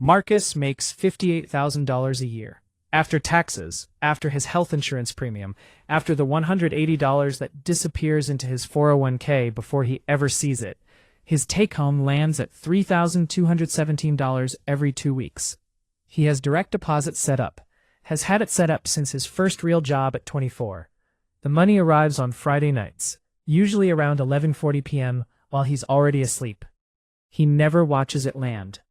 Marcus makes $58,000 a year. After taxes, after his health insurance premium, after the $180 that disappears into his 401k before he ever sees it, his take-home lands at $3,217 every 2 weeks. He has direct deposit set up, has had it set up since his first real job at 24. The money arrives on Friday nights, usually around 11:40 p.m. while he's already asleep. He never watches it land.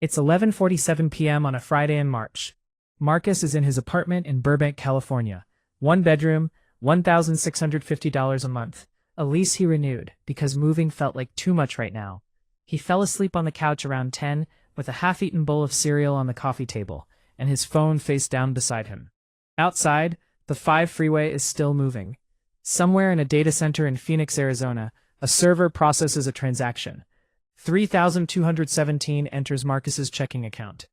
It's 11:47 p.m. on a Friday in March. Marcus is in his apartment in Burbank, California. 1 bedroom, $1,650 a month. A lease he renewed because moving felt like too much right now. He fell asleep on the couch around 10 with a half-eaten bowl of cereal on the coffee table and his phone face down beside him. Outside, the 5 freeway is still moving. Somewhere in a data center in Phoenix, Arizona, a server processes a transaction. 3,217 enters Marcus's checking account.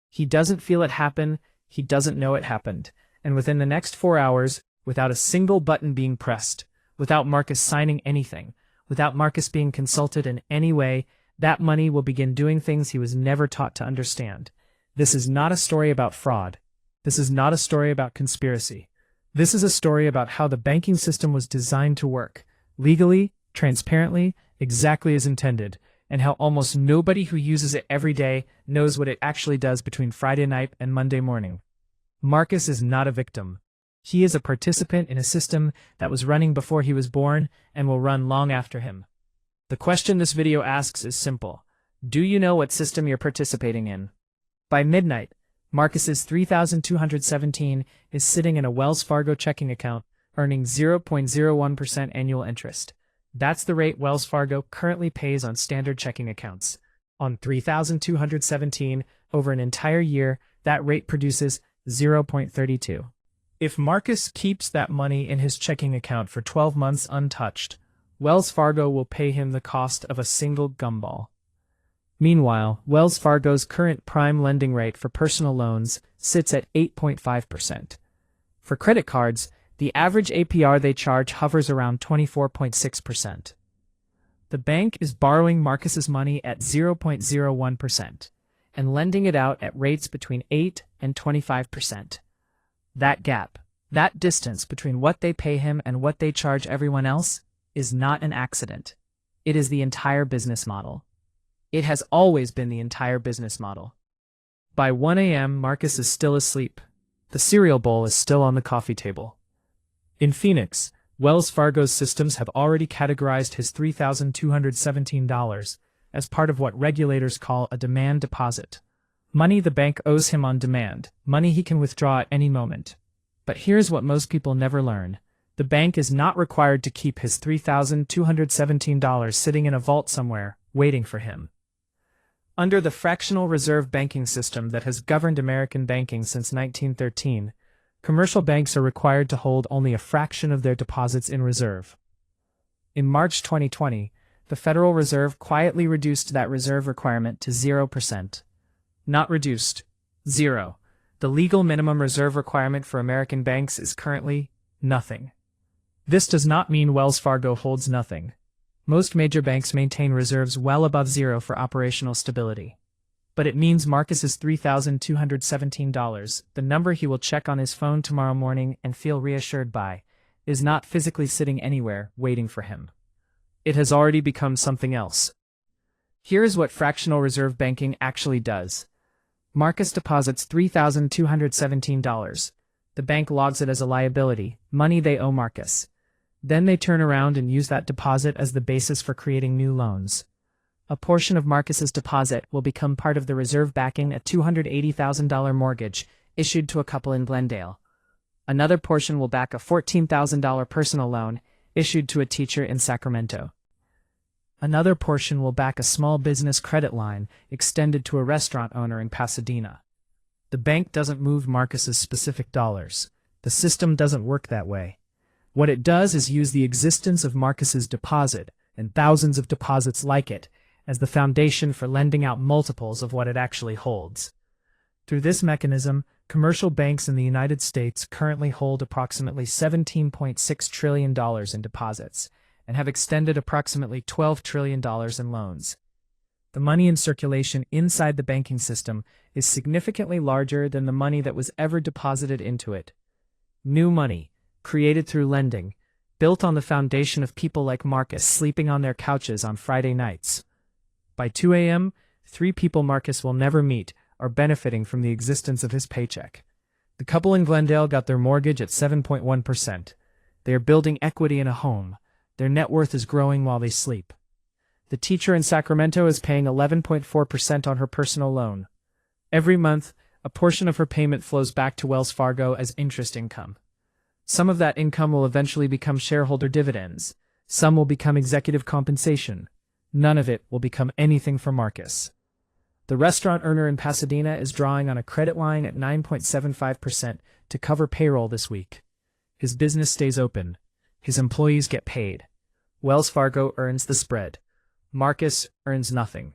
He doesn't feel it happen, he doesn't know it happened, and within the next 4 hours, without a single button being pressed, without Marcus signing anything, without Marcus being consulted in any way, that money will begin doing things he was never taught to understand. This is not a story about fraud. This is not a story about conspiracy. This is a story about how the banking system was designed to work, legally, transparently, exactly as intended, and how almost nobody who uses it every day knows what it actually does between Friday night and Monday morning. Marcus is not a victim. He is a participant in a system that was running before he was born and will run long after him. The question this video asks is simple. Do you know what system you're participating in? By midnight, Marcus's 3,217 is sitting in a Wells Fargo checking account, earning 0.01% annual interest. That's the rate Wells Fargo currently pays on standard checking accounts. On 3,217 over an entire year, that rate produces 0.32. If Marcus keeps that money in his checking account for 12 months untouched, Wells Fargo will pay him the cost of a single gumball. Meanwhile, Wells Fargo's current prime lending rate for personal loans sits at 8.5%. For credit cards, the average APR they charge hovers around 24.6%. The bank is borrowing Marcus's money at 0.01% and lending it out at rates between 8 and 25%. That gap, that distance between what they pay him and what they charge everyone else, is not an accident. It is the entire business model. It has always been the entire business model. By 1 a.m., Marcus is still asleep. The cereal bowl is still on the coffee table. In Phoenix, Wells Fargo's systems have already categorized his $3,217 as part of what regulators call a demand deposit. Money the bank owes him on demand, money he can withdraw at any moment. But here's what most people never learn. The bank is not required to keep his $3,217 sitting in a vault somewhere, waiting for him. Under the fractional reserve banking system that has governed American banking since 1913, commercial banks are required to hold only a fraction of their deposits in reserve. In March 2020, the Federal Reserve quietly reduced that reserve requirement to 0%. Not reduced, 0. The legal minimum reserve requirement for American banks is currently nothing. This does not mean Wells Fargo holds nothing. Most major banks maintain reserves well above 0 for operational stability. But it means Marcus's $3,217, the number he will check on his phone tomorrow morning and feel reassured by, is not physically sitting anywhere waiting for him. It has already become something else. Here is what fractional reserve banking actually does. Marcus deposits $3,217. The bank logs it as a liability, money they owe Marcus. Then they turn around and use that deposit as the basis for creating new loans. A portion of Marcus's deposit will become part of the reserve backing a $280,000 mortgage issued to a couple in Glendale. Another portion will back a $14,000 personal loan issued to a teacher in Sacramento. Another portion will back a small business credit line extended to a restaurant owner in Pasadena. The bank doesn't move Marcus's specific dollars. The system doesn't work that way. What it does is use the existence of Marcus's deposit and thousands of deposits like it as the foundation for lending out multiples of what it actually holds. Through this mechanism, commercial banks in the United States currently hold approximately $17.6 trillion in deposits and have extended approximately $12 trillion in loans. The money in circulation inside the banking system is significantly larger than the money that was ever deposited into it. New money, created through lending, built on the foundation of people like Marcus sleeping on their couches on Friday nights. By 2 a.m., 3 people Marcus will never meet are benefiting from the existence of his paycheck. The couple in Glendale got their mortgage at 7.1%. They are building equity in a home. Their net worth is growing while they sleep. The teacher in Sacramento is paying 11.4% on her personal loan. Every month, a portion of her payment flows back to Wells Fargo as interest income. Some of that income will eventually become shareholder dividends. Some will become executive compensation. None of it will become anything for Marcus. The restaurant earner in Pasadena is drawing on a credit line at 9.75% to cover payroll this week. His business stays open. His employees get paid. Wells Fargo earns the spread. Marcus earns nothing.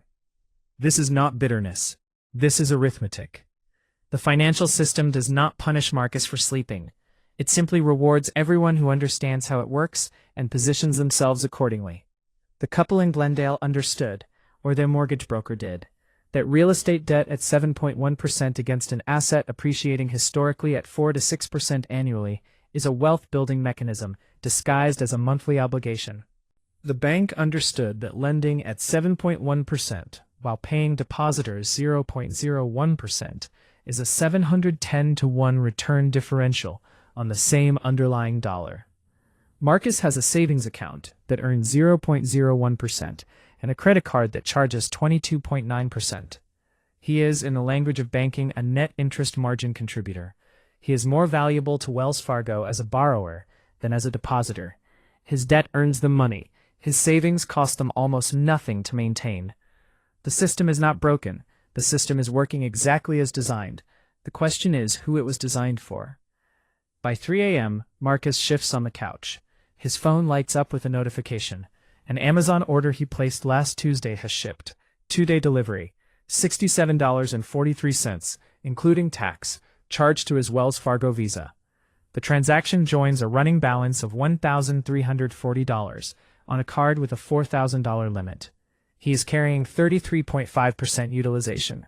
This is not bitterness. This is arithmetic. The financial system does not punish Marcus for sleeping. It simply rewards everyone who understands how it works and positions themselves accordingly. The couple in Glendale understood, or their mortgage broker did, that real estate debt at 7.1% against an asset appreciating historically at 4 to 6% annually is a wealth-building mechanism disguised as a monthly obligation. The bank understood that lending at 7.1% while paying depositors 0.01% is a 710 to 1 return differential on the same underlying dollar. Marcus has a savings account that earns 0.01% and a credit card that charges 22.9%. He is, in the language of banking, a net interest margin contributor. He is more valuable to Wells Fargo as a borrower than as a depositor. His debt earns them money. His savings cost them almost nothing to maintain. The system is not broken. The system is working exactly as designed. The question is who it was designed for. By 3 a.m., Marcus shifts on the couch. His phone lights up with a notification. An Amazon order he placed last Tuesday has shipped. 2-day delivery. $67.43, including tax, charged to his Wells Fargo Visa. The transaction joins a running balance of $1,340 on a card with a $4,000 limit. He is carrying 33.5% utilization.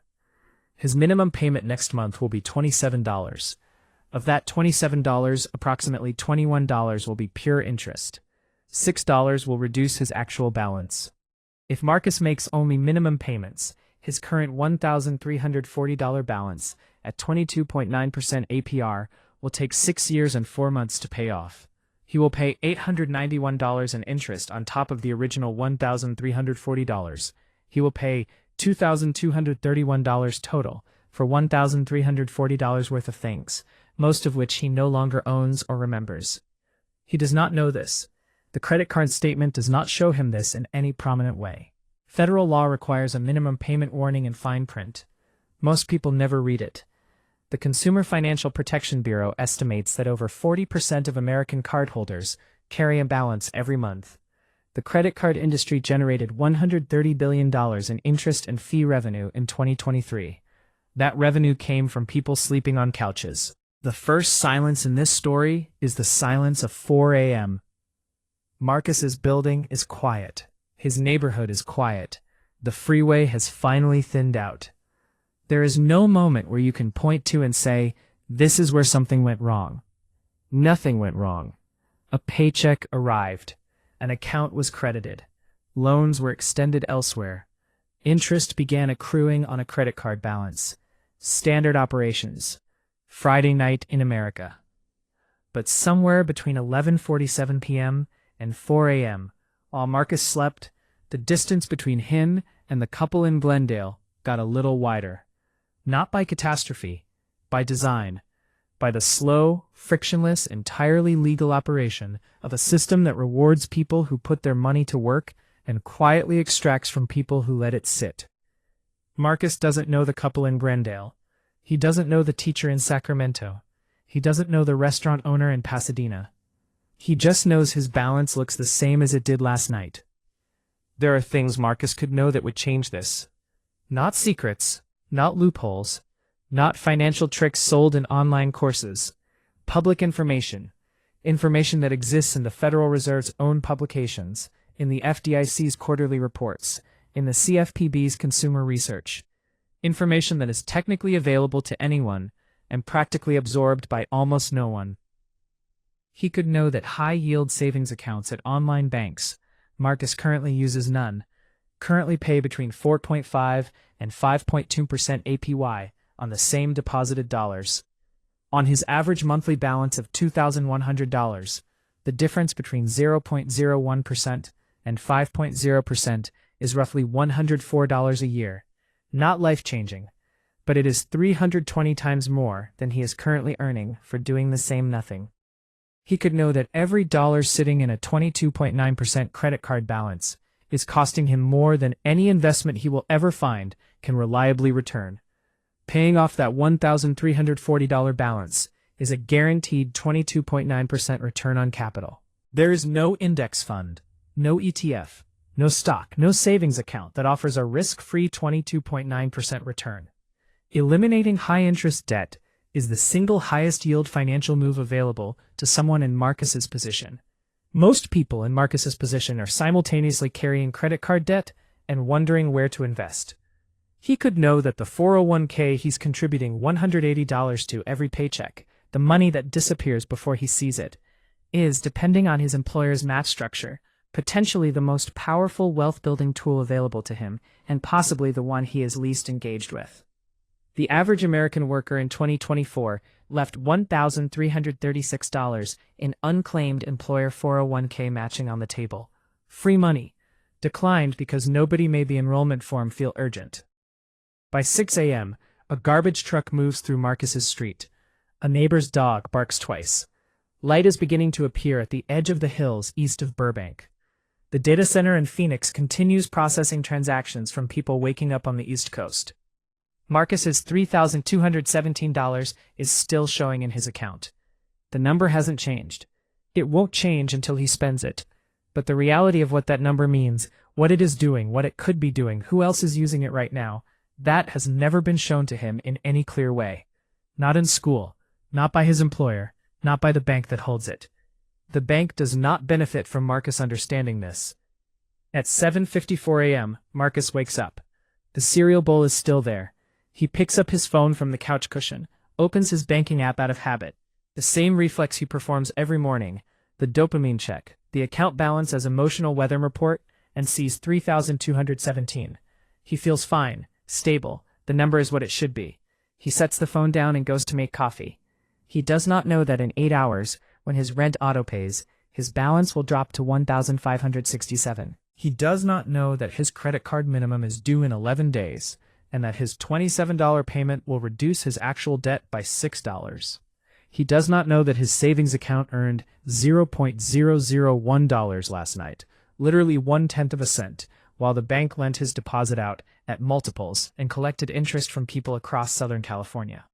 His minimum payment next month will be $27. Of that $27, approximately $21 will be pure interest. $6 will reduce his actual balance. If Marcus makes only minimum payments, his current $1,340 balance at 22.9% APR will take 6 years and 4 months to pay off. He will pay $891 in interest on top of the original $1,340. He will pay $2,231 total for $1,340 worth of things, most of which he no longer owns or remembers. He does not know this. The credit card statement does not show him this in any prominent way. Federal law requires a minimum payment warning in fine print. Most people never read it. The Consumer Financial Protection Bureau estimates that over 40% of American cardholders carry a balance every month. The credit card industry generated $130 billion in interest and fee revenue in 2023. That revenue came from people sleeping on couches. The first silence in this story is the silence of 4 a.m. Marcus's building is quiet. His neighborhood is quiet. The freeway has finally thinned out. There is no moment where you can point to and say, this is where something went wrong. Nothing went wrong. A paycheck arrived. An account was credited. Loans were extended elsewhere. Interest began accruing on a credit card balance. Standard operations. Friday night in America. But somewhere between 11:47 p.m. and 4 a.m., while Marcus slept, the distance between him and the couple in Glendale got a little wider. Not by catastrophe, by design, by the slow, frictionless, entirely legal operation of a system that rewards people who put their money to work and quietly extracts from people who let it sit. Marcus doesn't know the couple in Glendale. He doesn't know the teacher in Sacramento. He doesn't know the restaurant owner in Pasadena. He just knows his balance looks the same as it did last night. There are things Marcus could know that would change this. Not secrets, not loopholes, not financial tricks sold in online courses. Public information. Information that exists in the Federal Reserve's own publications, in the FDIC's quarterly reports, in the CFPB's consumer research. Information that is technically available to anyone and practically absorbed by almost no one. He could know that high-yield savings accounts at online banks, Marcus currently uses none, currently pay between 4.5 and 5.2% APY on the same deposited dollars. On his average monthly balance of $2,100, the difference between 0.01% and 5.0% is roughly $104 a year. Not life-changing, but it is 320 times more than he is currently earning for doing the same nothing. He could know that every dollar sitting in a 22.9% credit card balance is costing him more than any investment he will ever find can reliably return. Paying off that $1,340 balance is a guaranteed 22.9% return on capital. There is no index fund, no ETF, no stock, no savings account that offers a risk-free 22.9% return. Eliminating high-interest debt is the single highest yield financial move available to someone in Marcus's position. Most people in Marcus's position are simultaneously carrying credit card debt and wondering where to invest. He could know that the 401k he's contributing $180 to every paycheck, the money that disappears before he sees it, is, depending on his employer's match structure, potentially the most powerful wealth-building tool available to him, and possibly the one he is least engaged with. The average American worker in 2024 left $1,336 in unclaimed employer 401k matching on the table. Free money. Declined because nobody made the enrollment form feel urgent. By 6 a.m., a garbage truck moves through Marcus's street. A neighbor's dog barks twice. Light is beginning to appear at the edge of the hills east of Burbank. The data center in Phoenix continues processing transactions from people waking up on the East Coast. Marcus's $3,217 is still showing in his account. The number hasn't changed. It won't change until he spends it. But the reality of what that number means, what it is doing, what it could be doing, who else is using it right now, that has never been shown to him in any clear way. Not in school, not by his employer, not by the bank that holds it. The bank does not benefit from Marcus understanding this. At 7:54 a.m., Marcus wakes up. The cereal bowl is still there. He picks up his phone from the couch cushion, opens his banking app out of habit. The same reflex he performs every morning, the dopamine check, the account balance as emotional weather report, and sees 3,217. He feels fine, stable, the number is what it should be. He sets the phone down and goes to make coffee. He does not know that in 8 hours, when his rent autopays, his balance will drop to $1,567. He does not know that his credit card minimum is due in 11 days, and that his $27 payment will reduce his actual debt by $6. He does not know that his savings account earned $0.001 last night, literally 1/10 of a cent, while the bank lent his deposit out at multiples and collected interest from people across Southern California.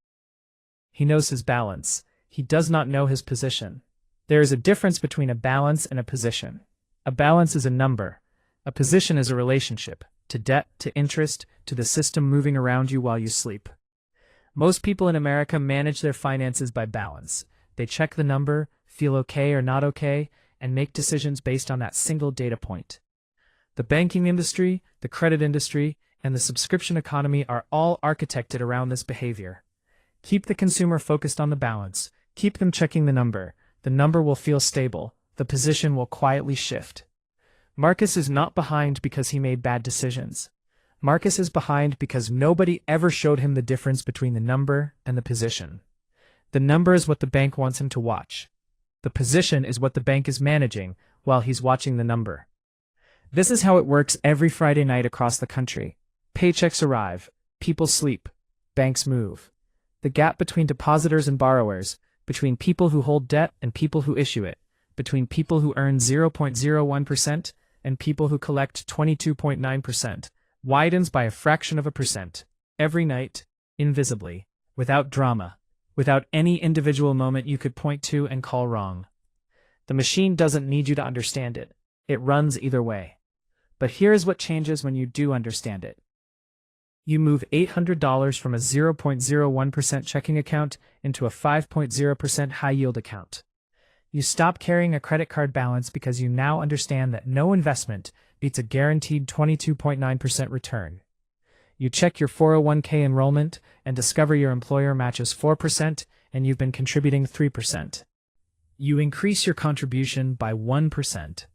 He knows his balance. He does not know his position. There is a difference between a balance and a position. A balance is a number. A position is a relationship, to debt, to interest, to the system moving around you while you sleep. Most people in America manage their finances by balance. They check the number, feel okay or not okay, and make decisions based on that single data point. The banking industry, the credit industry, and the subscription economy are all architected around this behavior. Keep the consumer focused on the balance. Keep them checking the number. The number will feel stable. The position will quietly shift. Marcus is not behind because he made bad decisions. Marcus is behind because nobody ever showed him the difference between the number and the position. The number is what the bank wants him to watch. The position is what the bank is managing while he's watching the number. This is how it works every Friday night across the country. Paychecks arrive, people sleep, banks move. The gap between depositors and borrowers, between people who hold debt and people who issue it, between people who earn 0.01% and people who collect 22.9%, widens by a fraction of a percent, every night, invisibly, without drama, without any individual moment you could point to and call wrong. The machine doesn't need you to understand it. It runs either way. But here is what changes when you do understand it. You move $800 from a 0.01% checking account into a 5.0% high-yield account. You stop carrying a credit card balance because you now understand that no investment, beats a guaranteed 22.9% return. You check your 401k enrollment and discover your employer matches 4% and you've been contributing 3%. You increase your contribution by 1%.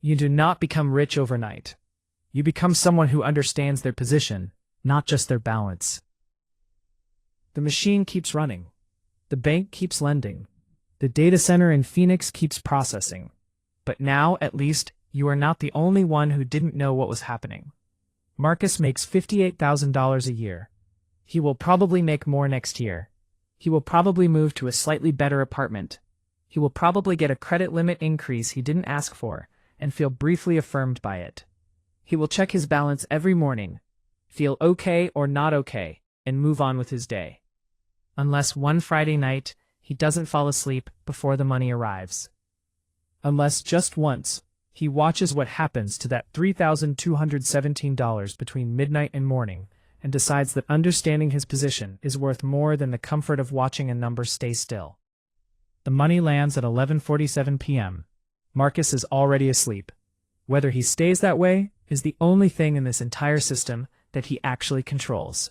You do not become rich overnight. You become someone who understands their position, not just their balance. The machine keeps running. The bank keeps lending. The data center in Phoenix keeps processing. But now, at least, you are not the only one who didn't know what was happening. Marcus makes $58,000 a year. He will probably make more next year. He will probably move to a slightly better apartment. He will probably get a credit limit increase he didn't ask for, and feel briefly affirmed by it. He will check his balance every morning, feel okay or not okay, and move on with his day. Unless one Friday night, he doesn't fall asleep before the money arrives. Unless just once, he watches what happens to that $3,217 between midnight and morning, and decides that understanding his position is worth more than the comfort of watching a number stay still. The money lands at 11:47 p.m. Marcus is already asleep. Whether he stays that way is the only thing in this entire system that he actually controls.